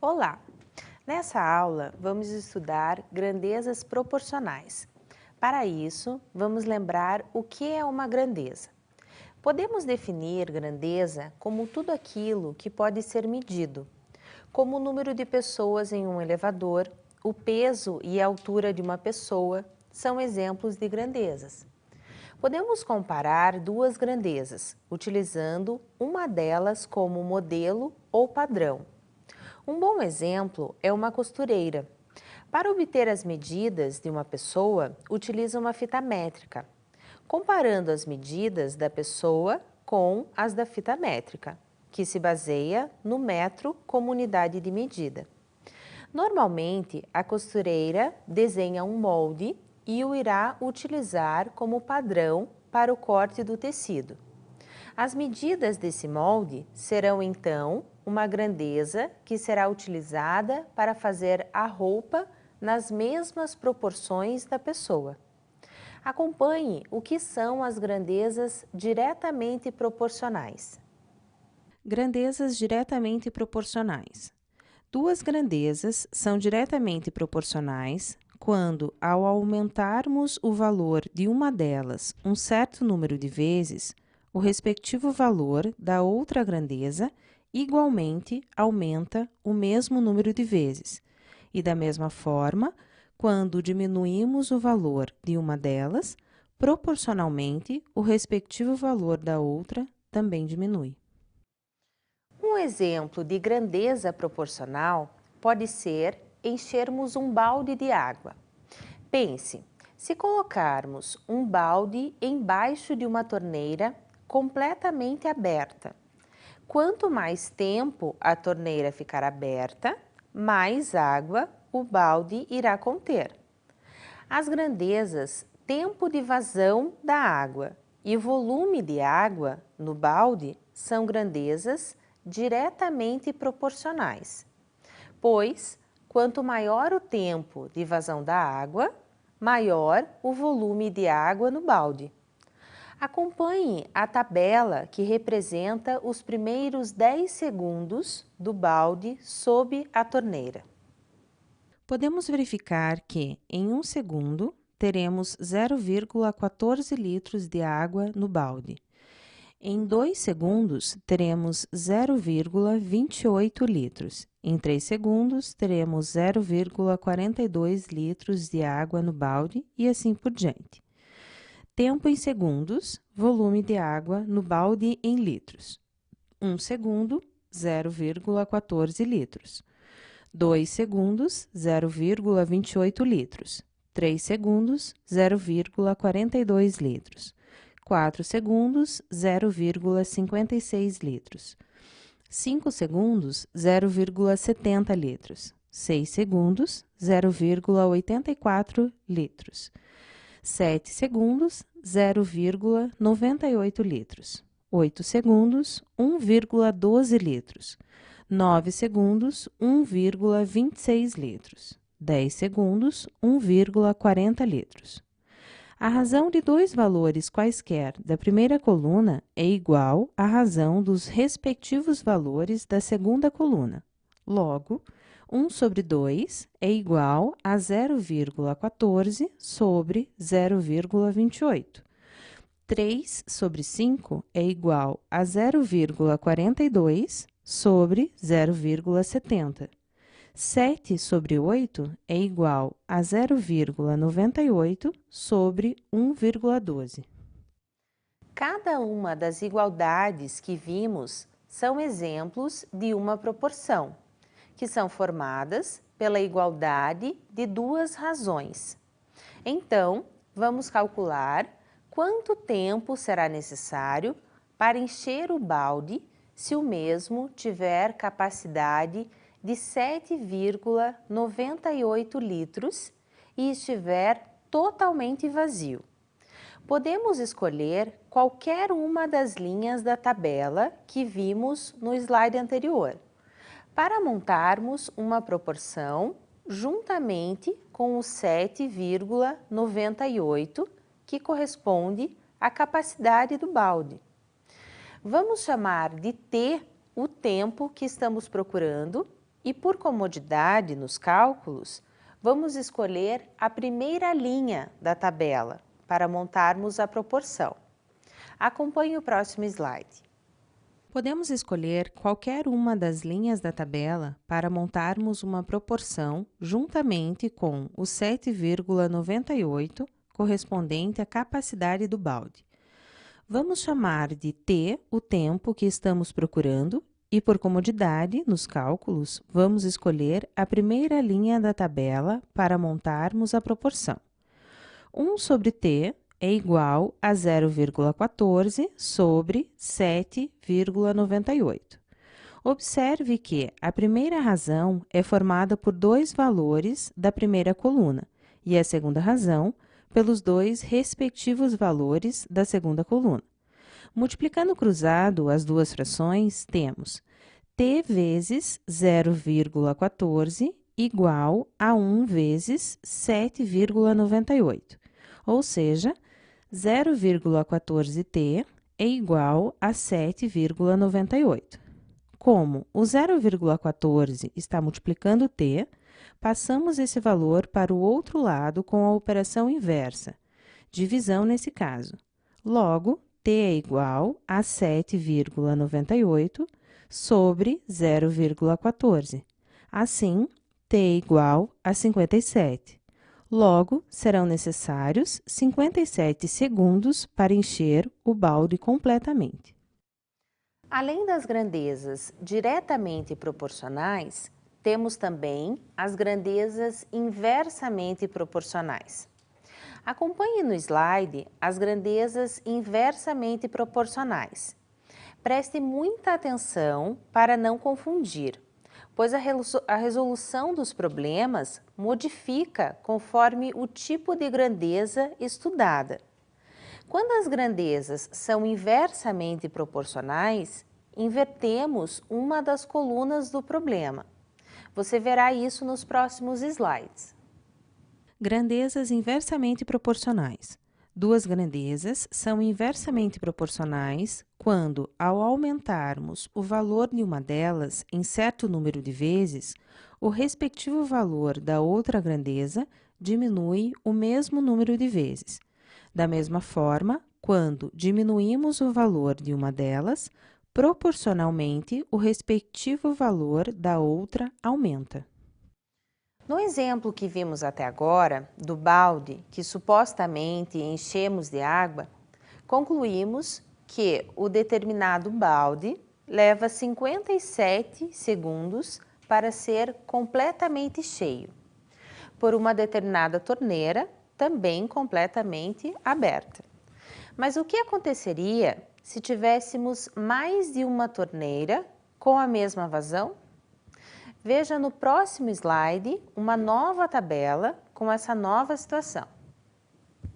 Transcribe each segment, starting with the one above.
Olá! Nessa aula, vamos estudar grandezas proporcionais. Para isso, vamos lembrar o que é uma grandeza. Podemos definir grandeza como tudo aquilo que pode ser medido, como o número de pessoas em um elevador, o peso e a altura de uma pessoa são exemplos de grandezas. Podemos comparar duas grandezas, utilizando uma delas como modelo ou padrão. Um bom exemplo é uma costureira. Para obter as medidas de uma pessoa, utiliza uma fita métrica, comparando as medidas da pessoa com as da fita métrica, que se baseia no metro como unidade de medida. Normalmente, a costureira desenha um molde e o irá utilizar como padrão para o corte do tecido. As medidas desse molde serão, então, uma grandeza que será utilizada para fazer a roupa nas mesmas proporções da pessoa. Acompanhe o que são as grandezas diretamente proporcionais. Grandezas diretamente proporcionais. Duas grandezas são diretamente proporcionais quando, ao aumentarmos o valor de uma delas um certo número de vezes, o respectivo valor da outra grandeza igualmente aumenta o mesmo número de vezes. E da mesma forma, quando diminuímos o valor de uma delas, proporcionalmente o respectivo valor da outra também diminui. Um exemplo de grandeza proporcional pode ser enchermos um balde de água. Pense, se colocarmos um balde embaixo de uma torneira completamente aberta, quanto mais tempo a torneira ficar aberta, mais água o balde irá conter. As grandezas tempo de vazão da água e volume de água no balde são grandezas diretamente proporcionais, pois quanto maior o tempo de vazão da água, maior o volume de água no balde. Acompanhe a tabela que representa os primeiros 10 segundos do balde sob a torneira. Podemos verificar que, em 1 segundo, teremos 0,14 litros de água no balde. Em 2 segundos, teremos 0,28 litros. Em 3 segundos, teremos 0,42 litros de água no balde e assim por diante. Tempo em segundos, volume de água no balde em litros. 1 segundo, 0,14 litros. 2 segundos, 0,28 litros. 3 segundos, 0,42 litros. 4 segundos, 0,56 litros. 5 segundos, 0,70 litros. 6 segundos, 0,84 litros. 7 segundos, 0,98 litros. 8 segundos, 1,12 litros. 9 segundos, 1,26 litros. 10 segundos, 1,40 litros. A razão de dois valores quaisquer da primeira coluna é igual à razão dos respectivos valores da segunda coluna. Logo, 1 sobre 2 é igual a 0,14 sobre 0,28. 3 sobre 5 é igual a 0,42 sobre 0,70. 7 sobre 8 é igual a 0,98 sobre 1,12. Cada uma das igualdades que vimos são exemplos de uma proporção, que são formadas pela igualdade de duas razões. Então, vamos calcular quanto tempo será necessário para encher o balde se o mesmo tiver capacidade de 7,98 litros e estiver totalmente vazio. Podemos escolher qualquer uma das linhas da tabela que vimos no slide anterior, para montarmos uma proporção juntamente com o 7,98, que corresponde à capacidade do balde. Vamos chamar de T o tempo que estamos procurando E por comodidade nos cálculos, vamos escolher a primeira linha da tabela para montarmos a proporção. Acompanhe o próximo slide. Podemos escolher qualquer uma das linhas da tabela para montarmos uma proporção juntamente com o 7,98 correspondente à capacidade do balde. Vamos chamar de T o tempo que estamos procurando e, por comodidade, nos cálculos, vamos escolher a primeira linha da tabela para montarmos a proporção. 1 sobre T é igual a 0,14 sobre 7,98. Observe que a primeira razão é formada por dois valores da primeira coluna e a segunda razão pelos dois respectivos valores da segunda coluna. Multiplicando cruzado as duas frações, temos t vezes 0,14 igual a 1 vezes 7,98, ou seja, 0,14t é igual a 7,98. Como o 0,14 está multiplicando t, passamos esse valor para o outro lado com a operação inversa, divisão nesse caso. Logo, t é igual a 7,98 sobre 0,14. Assim, t é igual a 57. Logo, serão necessários 57 segundos para encher o balde completamente. Além das grandezas diretamente proporcionais, temos também as grandezas inversamente proporcionais. Acompanhe no slide as grandezas inversamente proporcionais. Preste muita atenção para não confundir, pois a resolução dos problemas modifica conforme o tipo de grandeza estudada. Quando as grandezas são inversamente proporcionais, invertemos uma das colunas do problema. Você verá isso nos próximos slides. Grandezas inversamente proporcionais. Duas grandezas são inversamente proporcionais quando, ao aumentarmos o valor de uma delas em certo número de vezes, o respectivo valor da outra grandeza diminui o mesmo número de vezes. Da mesma forma, quando diminuímos o valor de uma delas, proporcionalmente o respectivo valor da outra aumenta. No exemplo que vimos até agora, do balde que supostamente enchemos de água, concluímos que o determinado balde leva 57 segundos para ser completamente cheio, por uma determinada torneira também completamente aberta. Mas o que aconteceria se tivéssemos mais de uma torneira com a mesma vazão? Veja no próximo slide uma nova tabela com essa nova situação.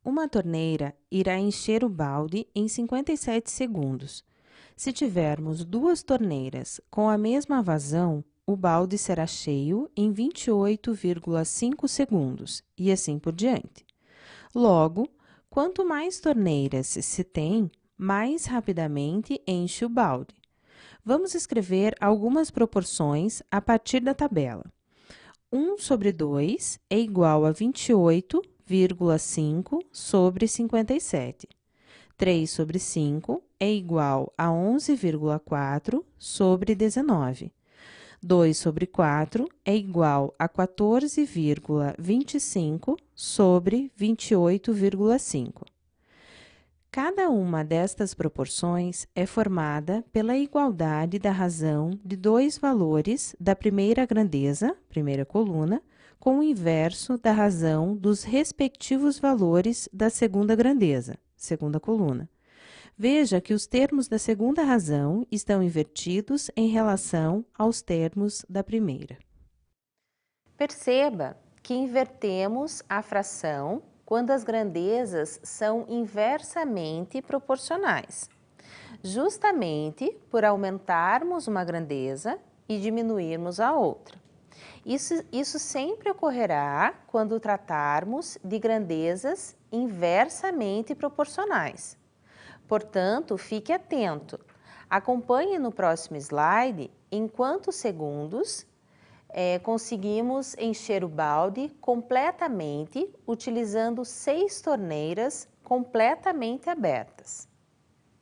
Uma torneira irá encher o balde em 57 segundos. Se tivermos duas torneiras com a mesma vazão, o balde será cheio em 28,5 segundos e assim por diante. Logo, quanto mais torneiras se tem, mais rapidamente enche o balde. Vamos escrever algumas proporções a partir da tabela. 1 sobre 2 é igual a 28,5 sobre 57. 3 sobre 5 é igual a 11,4 sobre 19. 2 sobre 4 é igual a 14,25 sobre 28,5. Cada uma destas proporções é formada pela igualdade da razão de dois valores da primeira grandeza, primeira coluna, com o inverso da razão dos respectivos valores da segunda grandeza, segunda coluna. Veja que os termos da segunda razão estão invertidos em relação aos termos da primeira. Perceba que invertemos a fração quando as grandezas são inversamente proporcionais, justamente por aumentarmos uma grandeza e diminuirmos a outra. Isso sempre ocorrerá quando tratarmos de grandezas inversamente proporcionais. Portanto, fique atento. Acompanhe no próximo slide em quantos segundos conseguimos encher o balde completamente utilizando 6 torneiras completamente abertas.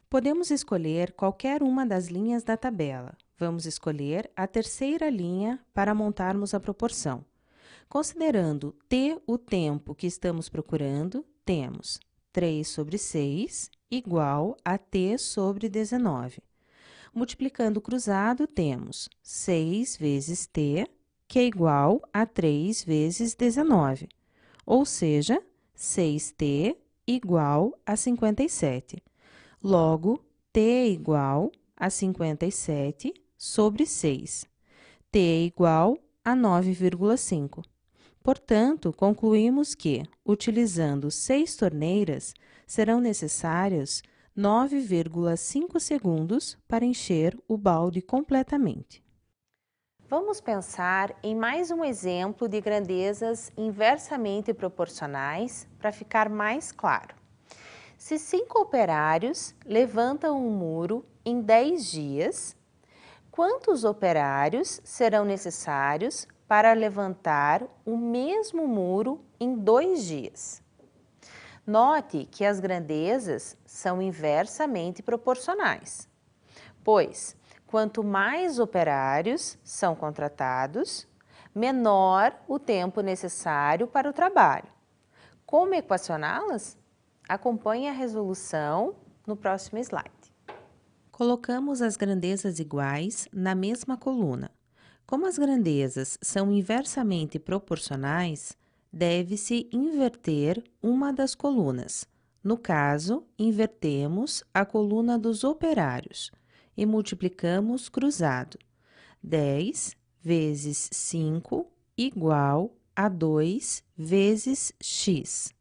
Podemos escolher qualquer uma das linhas da tabela. Vamos escolher a terceira linha para montarmos a proporção. Considerando t o tempo que estamos procurando, temos 3 sobre 6 igual a t sobre 19. Multiplicando o cruzado, temos 6 vezes t, que é igual a 3 vezes 19, ou seja, 6t igual a 57. Logo, t é igual a 57 sobre 6. t é igual a 9,5. Portanto, concluímos que, utilizando 6 torneiras, serão necessários 9,5 segundos para encher o balde completamente. Vamos pensar em mais um exemplo de grandezas inversamente proporcionais para ficar mais claro. Se 5 operários levantam um muro em 10 dias, quantos operários serão necessários para levantar o mesmo muro em 2 dias? Note que as grandezas são inversamente proporcionais, pois quanto mais operários são contratados, menor o tempo necessário para o trabalho. Como equacioná-las? Acompanhe a resolução no próximo slide. Colocamos as grandezas iguais na mesma coluna. Como as grandezas são inversamente proporcionais, deve-se inverter uma das colunas. No caso, invertemos a coluna dos operários e multiplicamos cruzado. 10 vezes 5 igual a 2 vezes x.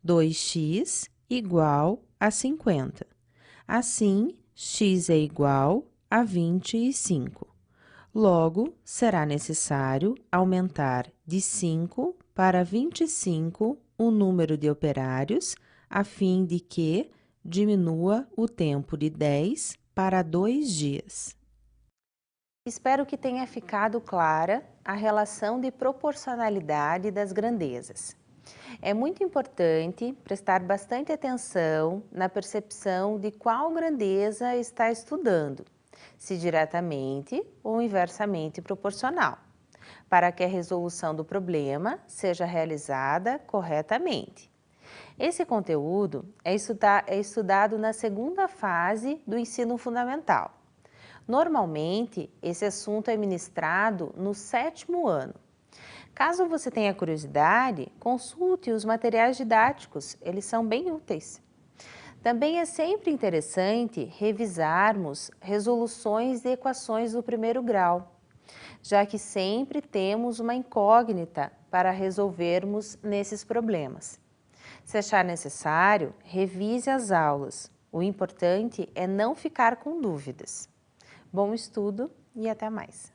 2x igual a 50. Assim, x é igual a 25. Logo, será necessário aumentar de 5 para 25 o número de operários, a fim de que diminua o tempo de 10 para 2 dias. Espero que tenha ficado clara a relação de proporcionalidade das grandezas. É muito importante prestar bastante atenção na percepção de qual grandeza está estudando, se diretamente ou inversamente proporcional, para que a resolução do problema seja realizada corretamente. Esse conteúdo é estudado na segunda fase do ensino fundamental. Normalmente, esse assunto é ministrado no 7º ano. Caso você tenha curiosidade, consulte os materiais didáticos, eles são bem úteis. Também é sempre interessante revisarmos resoluções de equações do 1º grau, já que sempre temos uma incógnita para resolvermos nesses problemas. Se achar necessário, revise as aulas. O importante é não ficar com dúvidas. Bom estudo e até mais!